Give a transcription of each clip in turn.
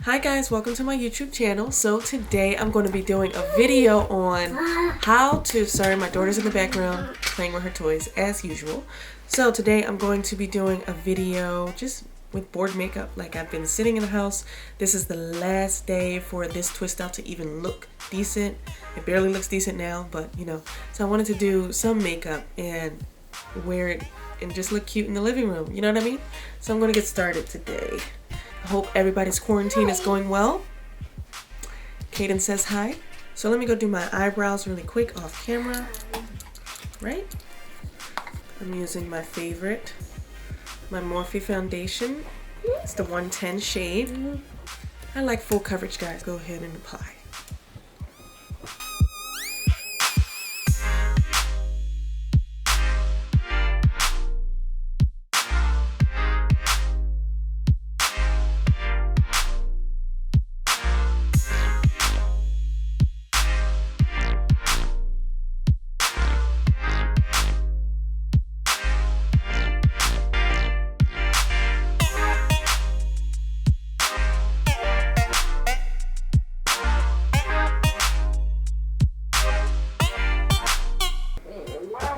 Hi guys, welcome to my YouTube channel. So today I'm going to be doing a video on how to, sorry my daughter's in the background playing with her toys as usual. So today I'm going to be doing a video just with board makeup. Like, I've been sitting in the house. This is the last day for this twist out to even look decent. It barely looks decent now, but you know. So I wanted to do some makeup and wear it and just look cute in the living room. You know what I mean? So I'm going to get started today. I hope everybody's quarantine is going well. Kaden says hi. So let me go do my eyebrows really quick off camera. Right? I'm using my favorite, my Morphe foundation. It's the 110 shade. I like full coverage, guys. Go ahead and apply.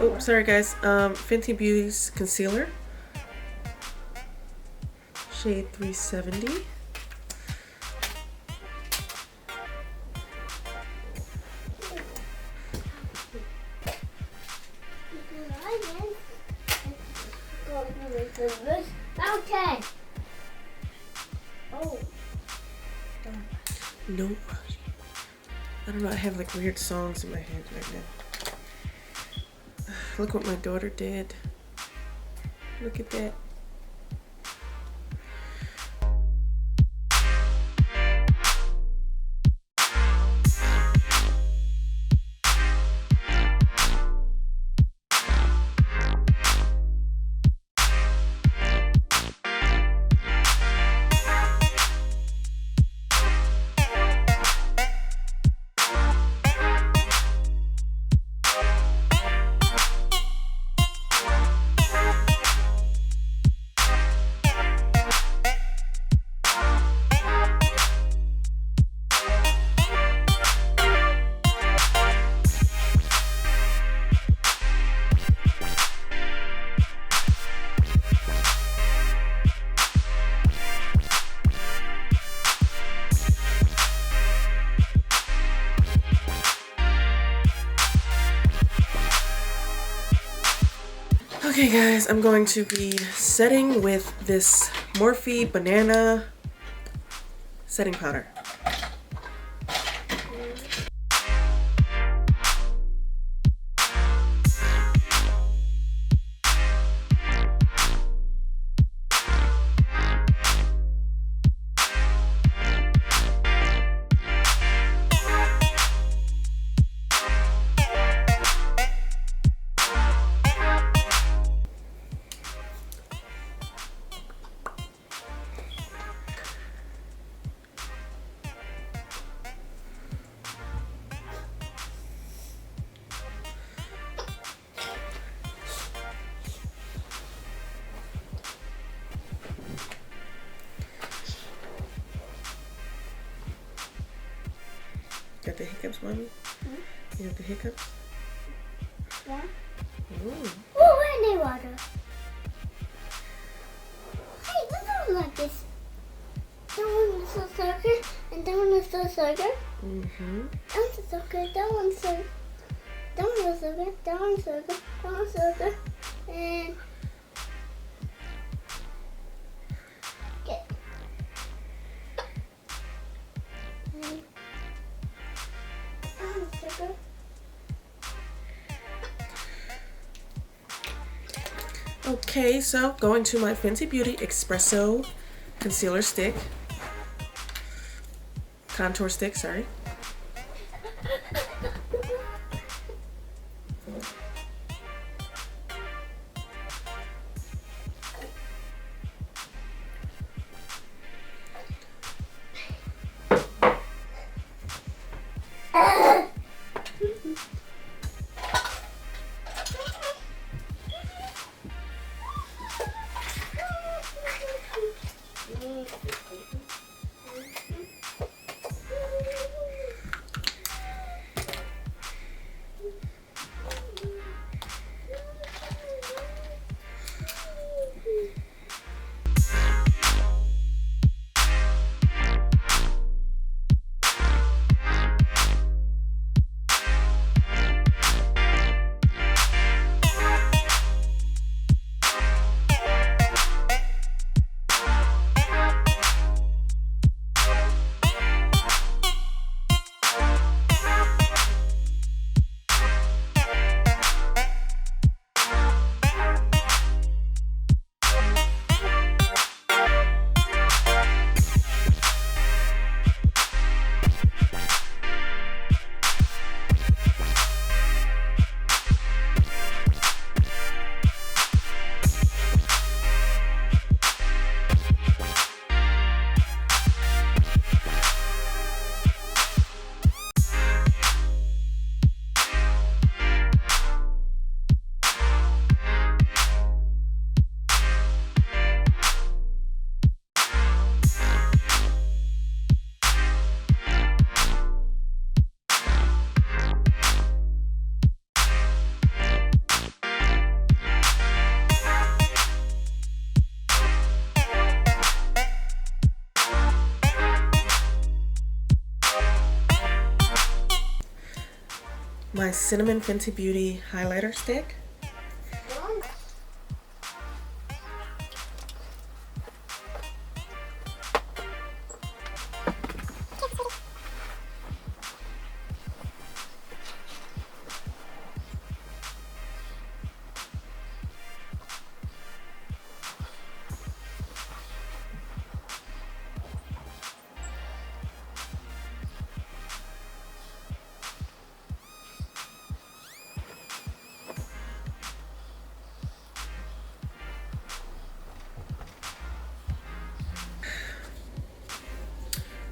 Oh, sorry guys. Fenty Beauty's concealer, shade 370. Okay. Oh. Nope. I don't know. I have like weird songs in my head right now. Look what my daughter did. Look at that. Okay guys, I'm going to be setting with this Morphe Banana setting powder. Got the hiccups, mommy? You have the hiccups? Yeah. Ooh. Oh, I need water. Hey, this one like this. That one is so circle, and that one is so circle. That one's a circle, that one's circle. That one's a circle, that one's circle, that one's circle. And get. And that one's circle. Okay, so going to my Fenty Beauty Espresso concealer stick, contour stick, sorry. my Cinnamon Fenty Beauty highlighter stick.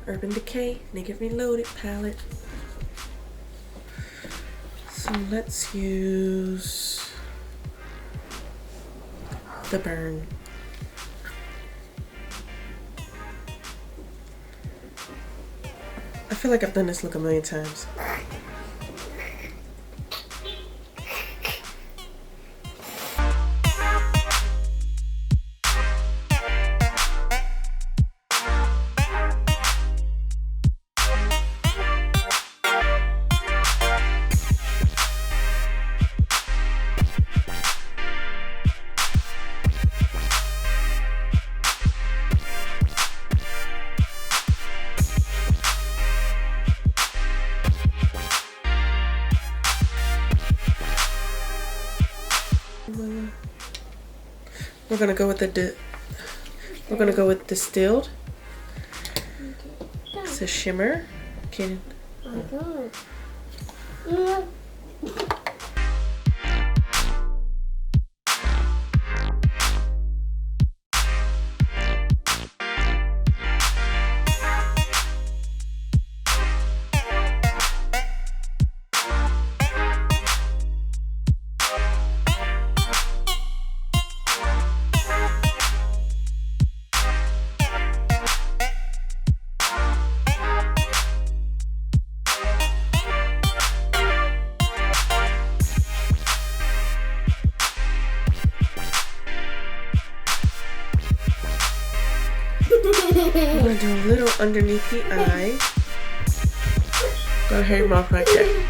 Urban Decay Naked Reloaded palette. So let's use the Burn. I feel like I've done this look a million times. We're gonna go with distilled. It's a shimmer. Okay. I'm gonna do a little underneath the eye. Go ahead, mouth right there.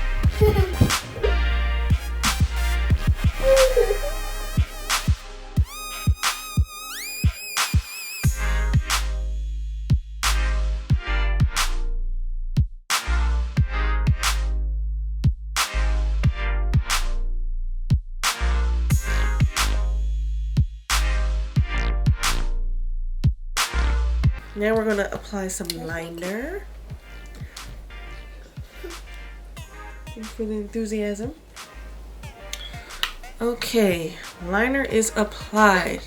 Now we're gonna apply some liner. For the enthusiasm. Okay, liner is applied.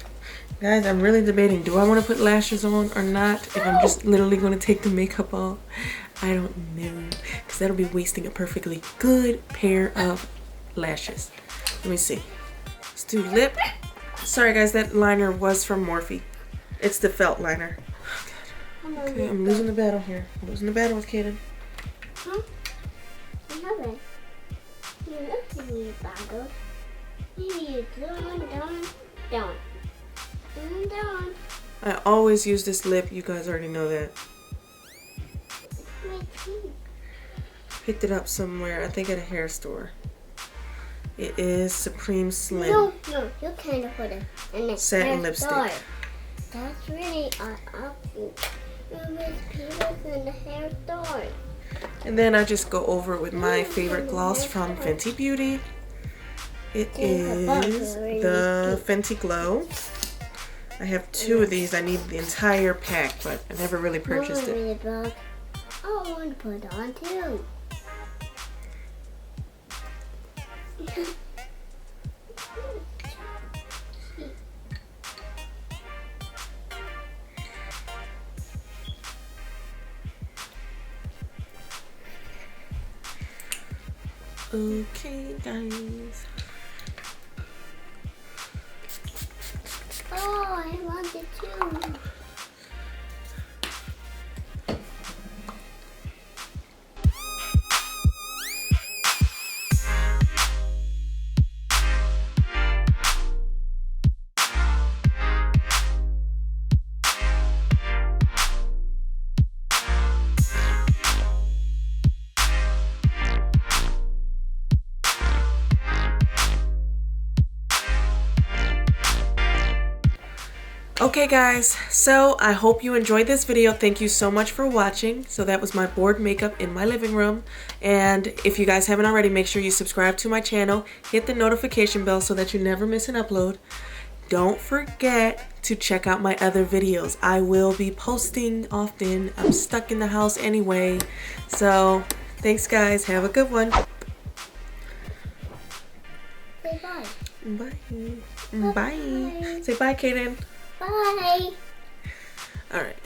Guys, I'm really debating, do I want to put lashes on or not? If I'm just literally going to take the makeup off, I don't know. Because that'll be wasting a perfectly good pair of lashes. Let me see. Let's do lip. Sorry guys, that liner was from Morphe. It's the felt liner. Okay, I'm losing the battle here. I'm losing the battle with Kaden. Huh? I haven't. You look at me, battle. Maybe down. I always use this lip. You guys already know that. Picked it up somewhere. I think at a hair store. It is Supreme Slim. No, you can't put it in the satin lipstick. Store. That's really an option. There's people in the hair store. And then I just go over it with my favorite gloss from Fenty Beauty. It is the Fenty Glow. I have two of these. I need the entire pack, but I never really purchased it. I want to put it on too. Okay, guys. Oh, I want it too. Okay guys, so I hope you enjoyed this video. Thank you so much for watching. So that was my board makeup in my living room. And if you guys haven't already, make sure you subscribe to my channel. Hit the notification bell so that you never miss an upload. Don't forget to check out my other videos. I will be posting often. I'm stuck in the house anyway. So thanks guys. Have a good one. Say bye. Bye. Bye. Say bye, Kaden. Bye. All right.